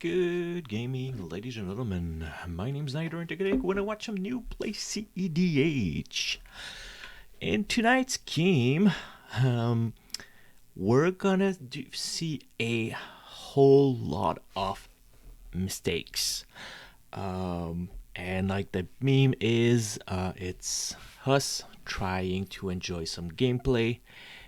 Good gaming, ladies and gentlemen. My name's Nider, and today we're going to watch some new play cEDH. In tonight's game, we're gonna see a whole lot of mistakes. And like the meme is, it's us trying to enjoy some gameplay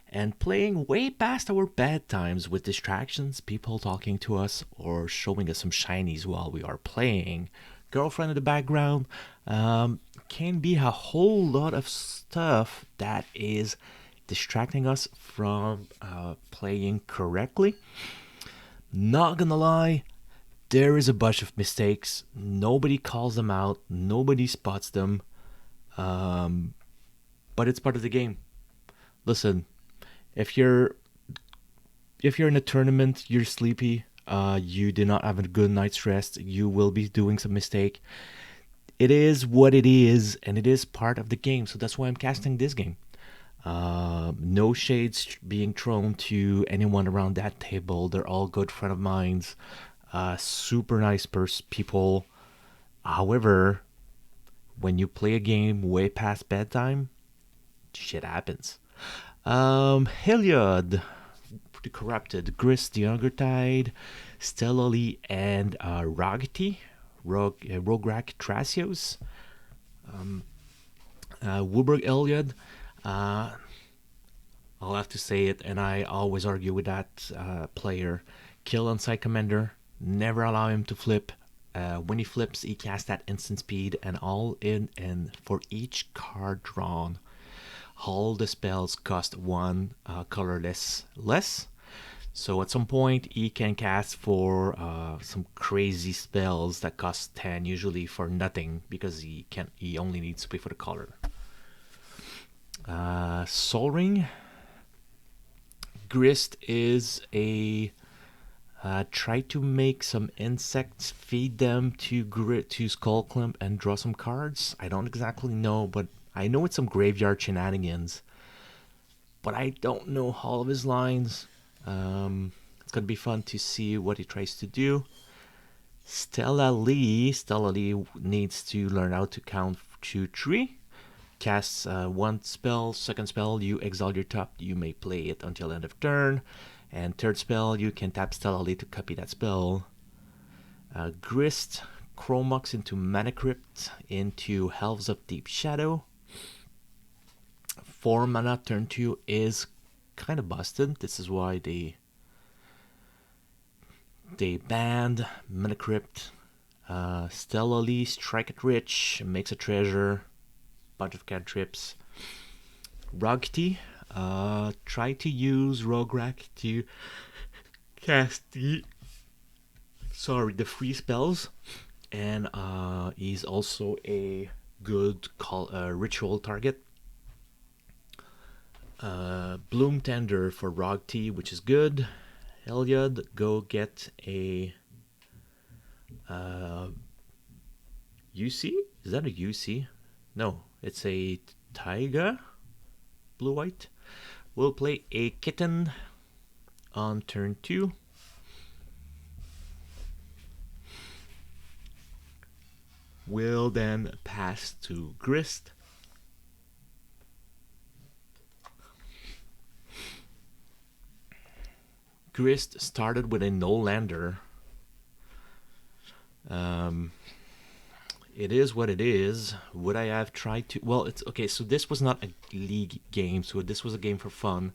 and playing way past our bad times with distractions, people talking to us or showing us some shinies while we are playing, girlfriend in the background. Can be a whole lot of stuff that is distracting us from playing correctly. Not gonna lie, there is a bunch of mistakes. Nobody calls them out, nobody spots them, but it's part of the game. Listen, if you're in a tournament, you're sleepy, you did not have a good night's rest, you will be doing some mistake. It is what it is, and it is part of the game. So that's why I'm casting this game. No shades being thrown to anyone around that table. They're all good friend of mine. Super nice people. However, when you play a game way past bedtime, shit happens. WUHeliod, the Corrupted, Grist, the Undertide, StellaLee, and RogTea, Trasios, WUHeliod. I'll have to say it, and I always argue with that player. Kill on side commander, never allow him to flip. When he flips, he casts that instant speed, and all in, and for each card drawn, all the spells cost one colorless less. So at some point, he can cast for some crazy spells that cost 10, usually for nothing, because he only needs to pay for the color. Soul Ring. Grist is a try to make some insects, feed them to Skullclimp, and draw some cards. I don't exactly know, but I know it's some graveyard shenanigans. But I don't know all of his lines. It's gonna be fun to see what he tries to do. StellaLee needs to learn how to count to 3. Casts one spell. Second spell, you exile your top. You may play it until end of turn. And third spell, you can tap StellaLee to copy that spell. Grist, Chromux into Mana Crypt, into Elves of Deep Shadow. 4 mana, turn 2 is kind of busted. This is why they banned Mana Crypt. StellaLee, Strike it Rich, makes a treasure, bunch of cantrips. RogTea, try to use Rograk to cast the free spells, and he's also a good ritual target. Bloom Tender for RogTea, which is good. WUHeliod, go get a UC? Is that a UC? No, it's a Taiga, blue-white. We'll play a Kitten on turn 2. We'll then pass to Grist. Grist started with a no-lander. It is what it is. Would I have tried to... Well, it's okay, so this was not a league game, so this was a game for fun.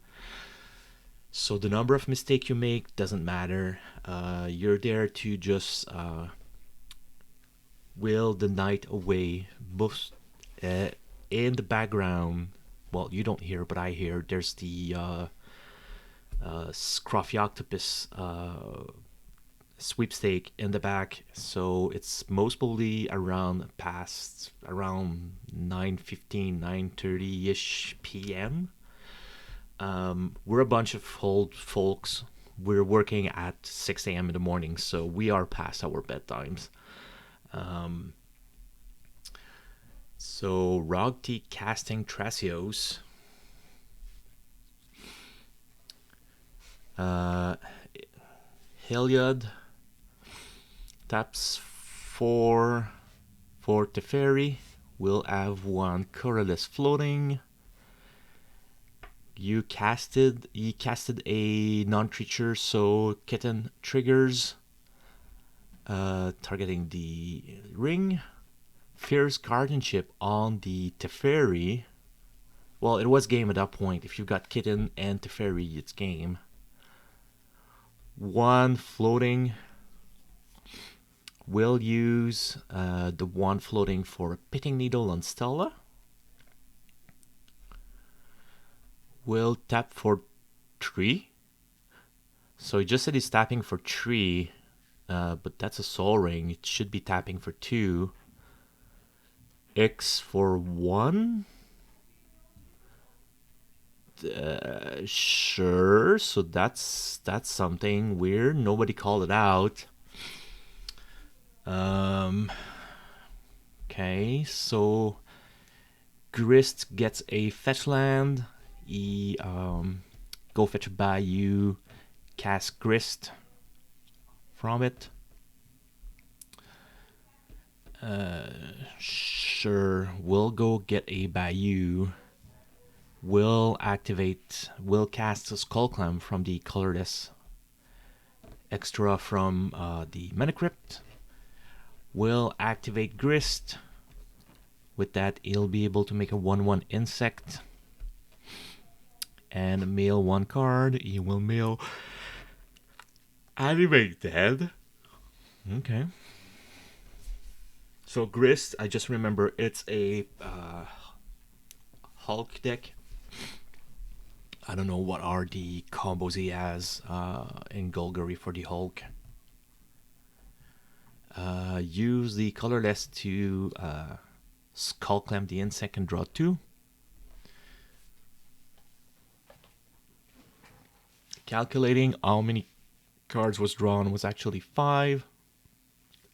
So the number of mistakes you make doesn't matter. You're there to just will the night away. Both in the background, well, you don't hear, but I hear, there's the Scruffy Octopus sweepstake in the back, so it's most probably around 9:15, 9:30ish p.m. We're a bunch of old folks. We're working at 6 a.m. in the morning, so we are past our bedtimes. So RogTea casting Trasios. WUHeliod taps 4 for Teferi. We'll have 1 colorless floating. He casted a non-creature, so Kitten triggers, targeting the ring. Fierce Guardianship on the Teferi. Well, it was game at that point. If you've got Kitten and Teferi, it's game. 1 floating. We'll use the 1 floating for Pitting Needle on Stella. We'll tap for 3. So he just said he's tapping for 3, but that's a Soul Ring. It should be tapping for 2. X for 1. Sure. So that's something weird. Nobody called it out. Okay, so Grist gets a fetch land. He go fetch a Bayou, cast Grist from it. Sure, we'll go get a Bayou. We'll cast a Skullclamp from the colorless extra from the Mana Crypt. We'll activate Grist. With that, he'll be able to make a 1/1 insect and mail 1 card. He will mail Animate Dead. Okay. So Grist, I just remember it's a Hulk deck. I don't know what are the combos he has in Golgari for the Hulk. Use the colorless to Skullclamp the insect and draw 2. Calculating how many cards was drawn was actually 5.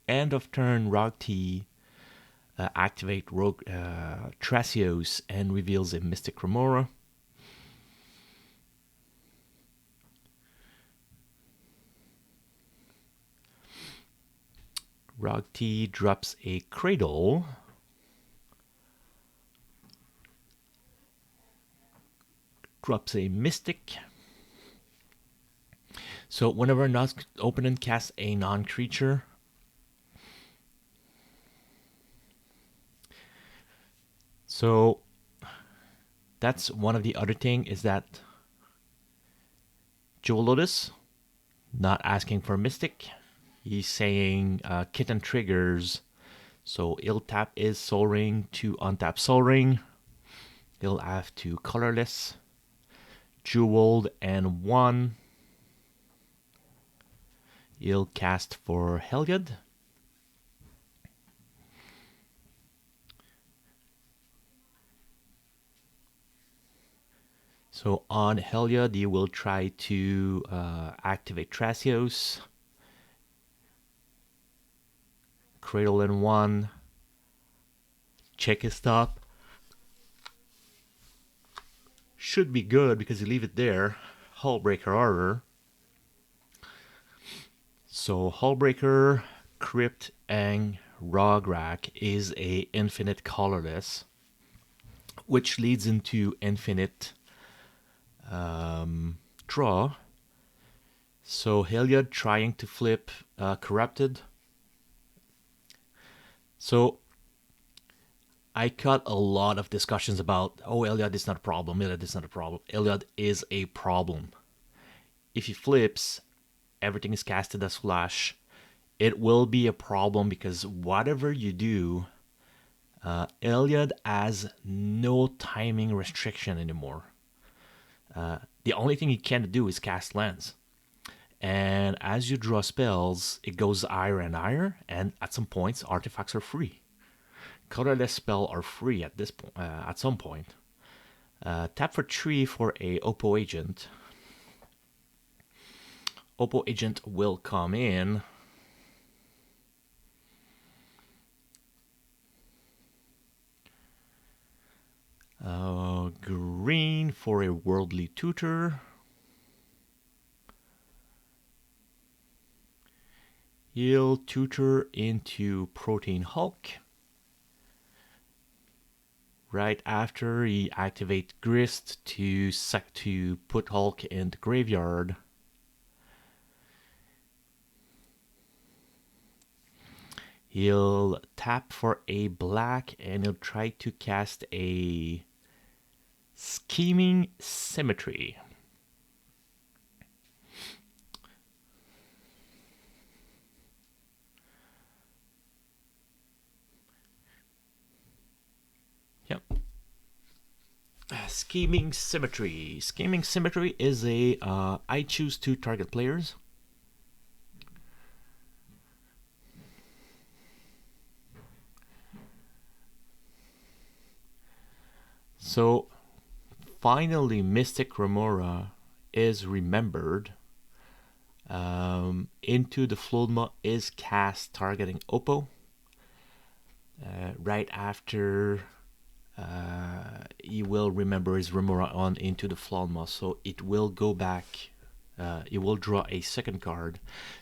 End of turn, RogTea activate Thrasios and reveals a Mystic Remora. RogTea drops a Cradle. Drops a Mystic. So whenever an opponent casts a non-creature, so that's one of the other thing is that Joe Lotus not asking for Mystic. He's saying Kitten triggers, so he'll tap his Soul Ring to untap Soul Ring. He'll have 2 colorless, Jeweled, and 1. He'll cast for Heliod. So on Heliod, he will try to activate Thrasios. Cradle in 1. Check his top. Should be good because you leave it there. Hullbreaker Arbor. So Hullbreaker, Crypt, and Rograk is a infinite colorless, which leads into infinite draw. So Heliod trying to flip Corrupted. So I got a lot of discussions about, oh, Heliod is not a problem, Heliod is not a problem. Heliod is a problem. If he flips, everything is casted as flash. It will be a problem because whatever you do, Heliod has no timing restriction anymore. The only thing you can't do is cast lands. And as you draw spells, it goes higher and higher, and at some points, artifacts are free. Colorless spells are free at this point. At some point, tap for 3 for a Oppo Agent. Oppo Agent will come in. Green for a Worldly Tutor. He'll tutor into Protein Hulk. Right after he activates Grist to put Hulk in the graveyard. He'll tap for a black and he'll try to cast a Scheming Symmetry. Yep. Scheming Symmetry. Scheming Symmetry is a I choose to target players. So finally, Mystic Remora is remembered. Into the Flodma is cast targeting Oppo. Right after he will remember his Remora on Into the Flodma, so it will go back. It will draw a second card.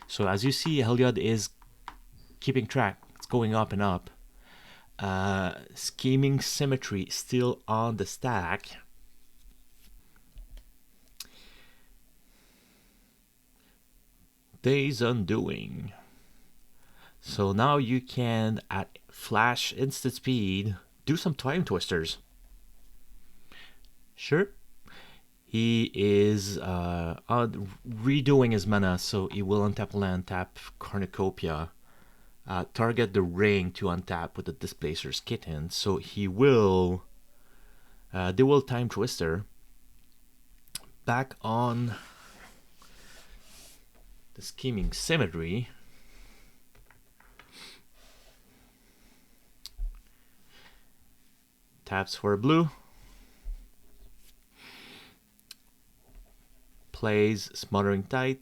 So as you see, WUHeliod is keeping track. It's going up and up. Scheming Symmetry still on the stack. Days Undoing. So now you can, at flash instant speed, do some Time Twisters. Sure. He is redoing his mana, so he will untap land, tap Cornucopia, target the ring to untap with the Displacer's Kitten. So he will, they will Time Twister. Back on the Scheming Symmetry. Taps for a blue. Plays Smothering Tide.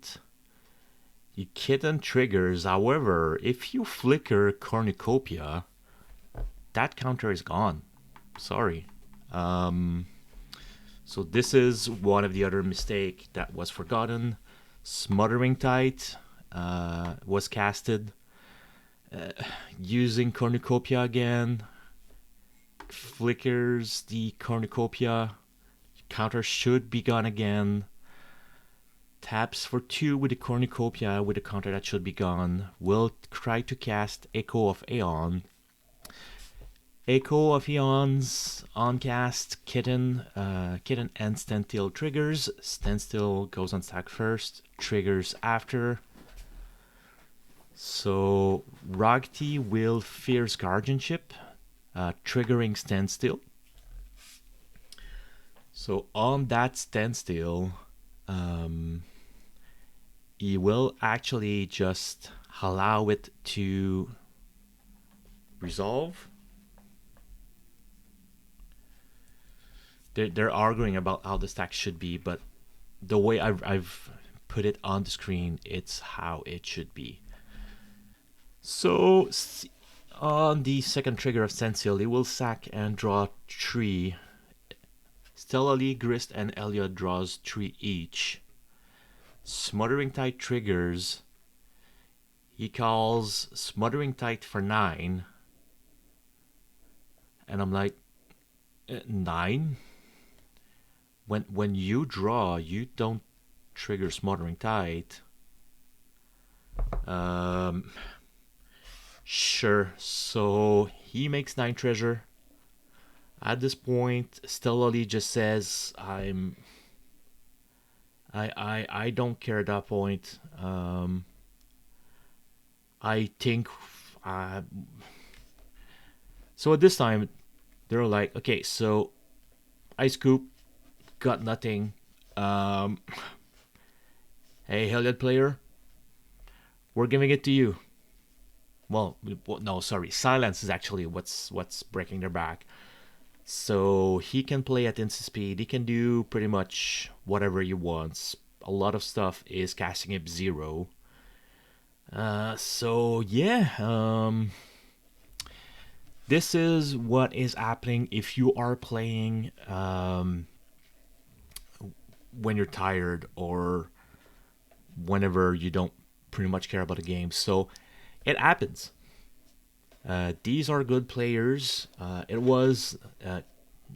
You Kitten triggers. However, if you flicker Cornucopia, that counter is gone. Sorry. So this is one of the other mistake that was forgotten. Smothering Tide was casted. Using Cornucopia again. Flickers the Cornucopia. Counter should be gone again. Taps for 2 with the Cornucopia with a counter that should be gone. Will try to cast Echo of Aeon. Echo of Aeon's on cast. Kitten and Standstill triggers. Standstill goes on stack first. Triggers after. So RogTea will Fierce Guardianship, triggering Standstill. So on that Standstill, he will actually just allow it to resolve. They're arguing about how the stack should be, but the way I've put it on the screen, it's how it should be. So on the second trigger of Standstill, he will sack and draw 3. StellaLee, Grist, and WUHeliod draws 3 each. Smothering Tide triggers. He calls Smothering Tide for 9. And I'm like, 9? When you draw, you don't trigger Smothering Tide. Sure. So he makes 9 treasure. At this point, StellaLee just says, I don't care at that point. I think so at this time they're like, okay, so Ice Scoop got nothing. Hey, WUHeliod player, we're giving it to you. Well, no, sorry, silence is actually what's breaking their back. So he can play at instant speed. He can do pretty much whatever he wants. A lot of stuff is casting him 0. So yeah, this is what is happening if you are playing when you're tired or whenever you don't pretty much care about the game. So it happens. These are good players. It was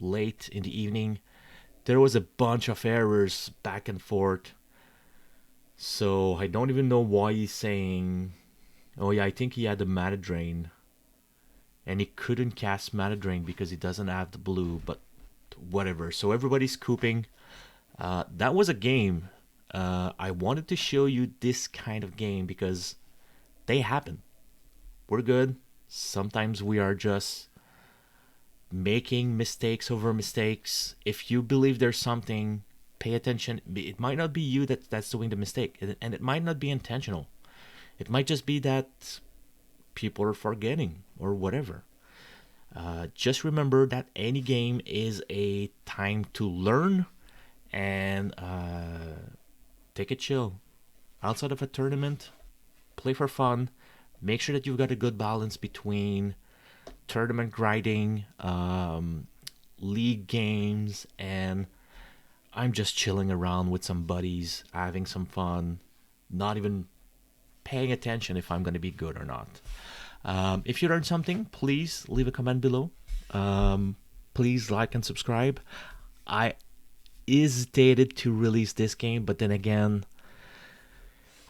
late in the evening. There was a bunch of errors back and forth. So I don't even know why he's saying, oh yeah, I think he had the Mana Drain. And he couldn't cast Mana Drain because he doesn't have the blue, but whatever. So everybody's cooping. That was a game. I wanted to show you this kind of game because they happen. We're good. Sometimes we are just making mistakes over mistakes. If you believe there's something, pay attention. It might not be you that's doing the mistake, and it might not be intentional. It might just be that people are forgetting or whatever. Just remember that any game is a time to learn and take it chill. Outside of a tournament, play for fun. Make sure that you've got a good balance between tournament grinding, league games, and I'm just chilling around with some buddies, having some fun, not even paying attention if I'm going to be good or not. If you learned something, please leave a comment below. Please like and subscribe. I hesitated to release this game, but then again,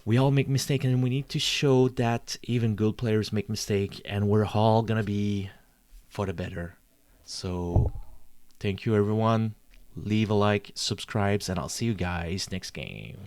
we all make mistakes, and we need to show that even good players make mistakes, and we're all gonna be for the better. So thank you everyone. Leave a like, subscribe, and I'll see you guys next game.